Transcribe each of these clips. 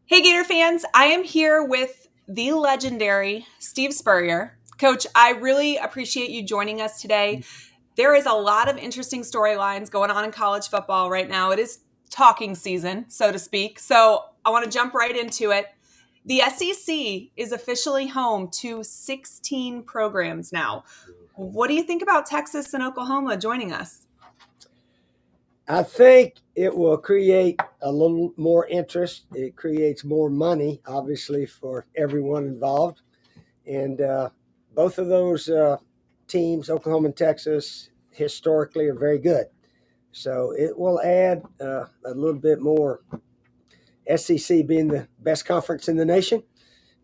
Hey, Gator fans, I am here with the legendary Steve Spurrier. Coach, I really appreciate you joining us today. There is a lot of interesting storylines going on in college football right now. It is talking season, so to speak. So I want to jump right into it. The SEC is officially home to 16 programs now. What do you think about Texas and Oklahoma joining us? I think it will create a little more interest. It creates more money, obviously, for everyone involved. And both of those teams, Oklahoma and Texas, historically are very good. So it will add a little bit more. SEC being the best conference in the nation.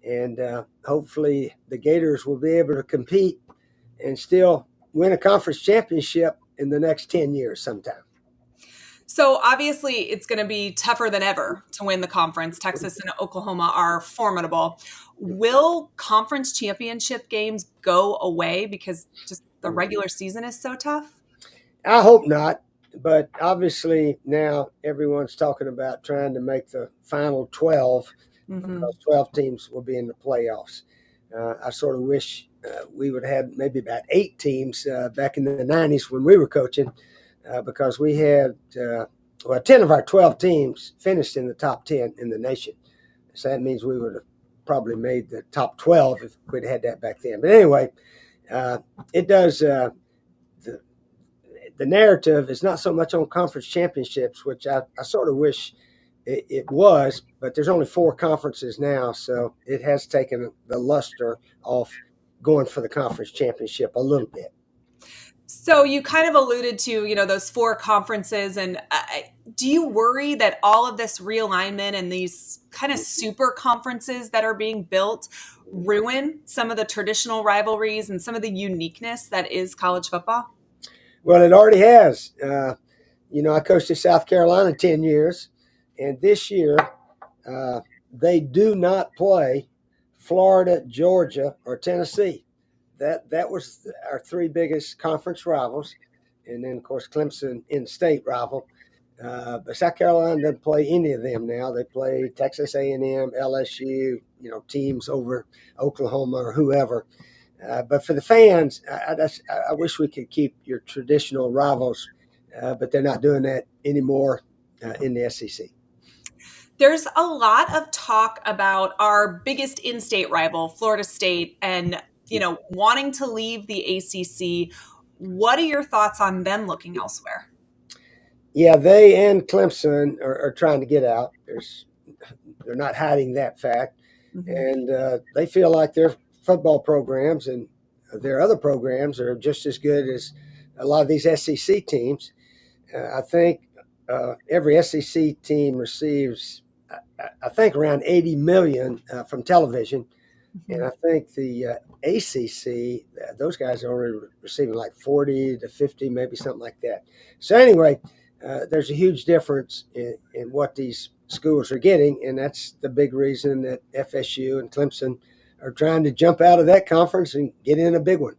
And hopefully the Gators will be able to compete and still win a conference championship in the next 10 years sometime. So obviously, it's going to be tougher than ever to win the conference. Texas and Oklahoma are formidable. Will conference championship games go away because just the regular season is so tough? I hope not, but obviously now everyone's talking about trying to make the final 12 Hmm. because 12 teams will be in the playoffs. I sort of wish we would have maybe about 8 teams back in the 90s when we were coaching because we had, 10 of our 12 teams finished in the top 10 in the nation. So that means we would have probably made the top 12 if we'd had that back then. But anyway, uh, it does. The, the narrative is not so much on conference championships, which I sort of wish it was, but there's only 4 conferences now, so it has taken the luster off going for the conference championship a little bit. So you kind of alluded to, those four conferences, and do you worry that all of this realignment and these kind of super conferences that are being built ruin some of the traditional rivalries and some of the uniqueness that is college football? Well, it already has. I coached in South Carolina 10 years, and this year uh, they do not play Florida, Georgia, or Tennessee. That was our 3 biggest conference rivals, and then of course Clemson in-state rival. But South Carolina doesn't play any of them now. They play Texas A&M, LSU, teams over Oklahoma or whoever. But for the fans, I wish we could keep your traditional rivals, but they're not doing that anymore in the SEC. There's a lot of talk about our biggest in-state rival, Florida State, and wanting to leave the ACC. What are your thoughts on them looking elsewhere? Yeah, they and Clemson are trying to get out. They're not hiding that fact, Mhm. and they feel like their football programs and their other programs are just as good as a lot of these SEC teams. I think every SEC team receives, I think, around 80 million from television, and Mhm. I think the ACC, those guys are only receiving like 40 to 50, maybe something like that. So anyway, there's a huge difference in what these schools are getting, and that's the big reason that FSU and Clemson are trying to jump out of that conference and get in a big one.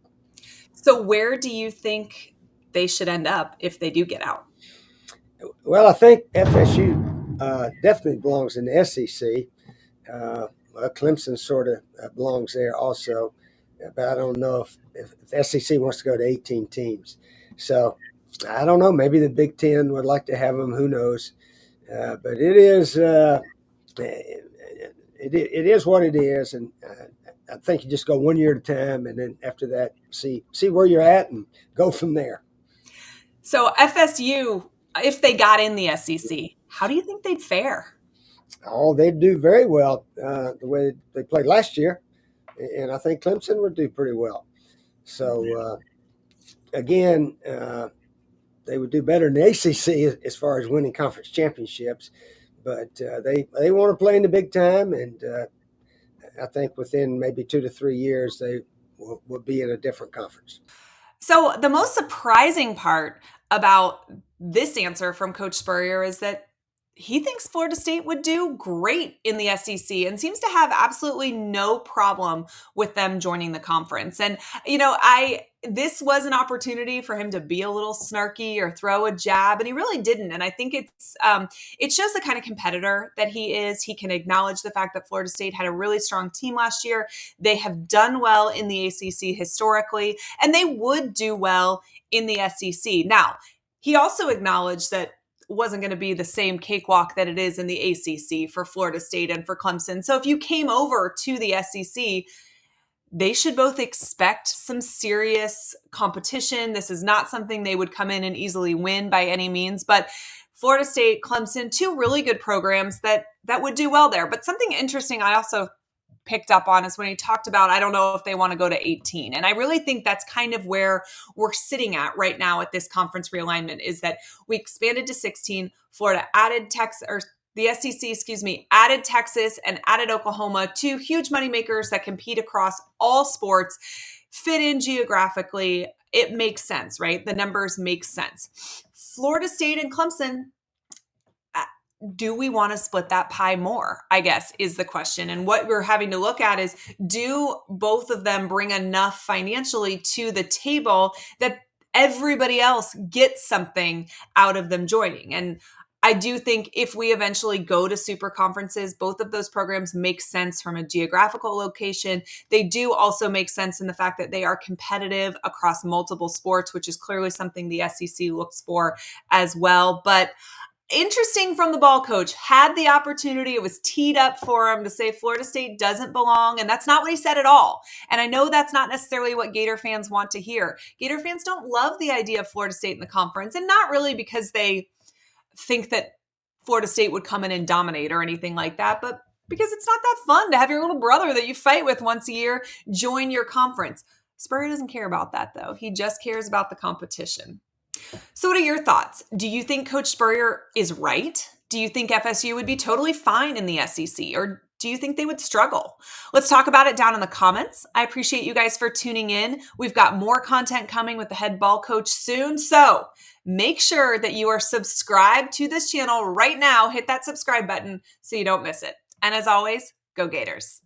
So where do you think they should end up if they do get out? Well, I think FSU definitely belongs in the SEC. Clemson sort of belongs there also, but I don't know if the SEC wants to go to 18 teams. So I don't know. Maybe the Big Ten would like to have them. Who knows? But it is what it is, and I think you just go one year at a time, and then after that, see where you're at and go from there. So FSU, if they got in the SEC, how do you think they'd fare? Oh, they do very well the way they played last year, and I think Clemson would do pretty well. So again, they would do better in the ACC as far as winning conference championships, but they want to play in the big time, and I think within maybe 2 to 3 years they will be in a different conference. So the most surprising part about this answer from Coach Spurrier is that he thinks Florida State would do great in the SEC and seems to have absolutely no problem with them joining the conference. And I this was an opportunity for him to be a little snarky or throw a jab, and he really didn't. And I think it shows the kind of competitor that he is. He can acknowledge the fact that Florida State had a really strong team last year. They have done well in the ACC historically, and they would do well in the SEC. Now, he also acknowledged that wasn't going to be the same cakewalk that it is in the ACC for Florida State and for Clemson. So if you came over to the SEC, they should both expect some serious competition. This is not something they would come in and easily win by any means, but Florida State, Clemson, two really good programs that would do well there. But something interesting I also picked up on is when he talked about, I don't know if they want to go to 18. And I really think that's kind of where we're sitting at right now at this conference realignment, is that we expanded to 16. Florida added the SEC, added Texas and added Oklahoma, two huge moneymakers that compete across all sports, fit in geographically. It makes sense, right? The numbers make sense. Florida State and Clemson, do we want to split that pie more, I guess, is the question. And what we're having to look at is, do both of them bring enough financially to the table that everybody else gets something out of them joining? And I do think if we eventually go to super conferences, both of those programs make sense from a geographical location. They do also make sense in the fact that they are competitive across multiple sports, which is clearly something the SEC looks for as well. But interesting from the ball coach, had the opportunity, it was teed up for him to say Florida State doesn't belong, and that's not what he said at all. And I know that's not necessarily what Gator fans want to hear. Gator fans don't love the idea of Florida State in the conference, and not really because they think that Florida State would come in and dominate or anything like that, but because it's not that fun to have your little brother that you fight with once a year join your conference. Spurrier doesn't care about that, though. He just cares about the competition. So what are your thoughts? Do you think Coach Spurrier is right? Do you think FSU would be totally fine in the SEC, or do you think they would struggle? Let's talk about it down in the comments. I appreciate you guys for tuning in. We've got more content coming with the head ball coach soon. So make sure that you are subscribed to this channel right now. Hit that subscribe button so you don't miss it. And as always, go Gators.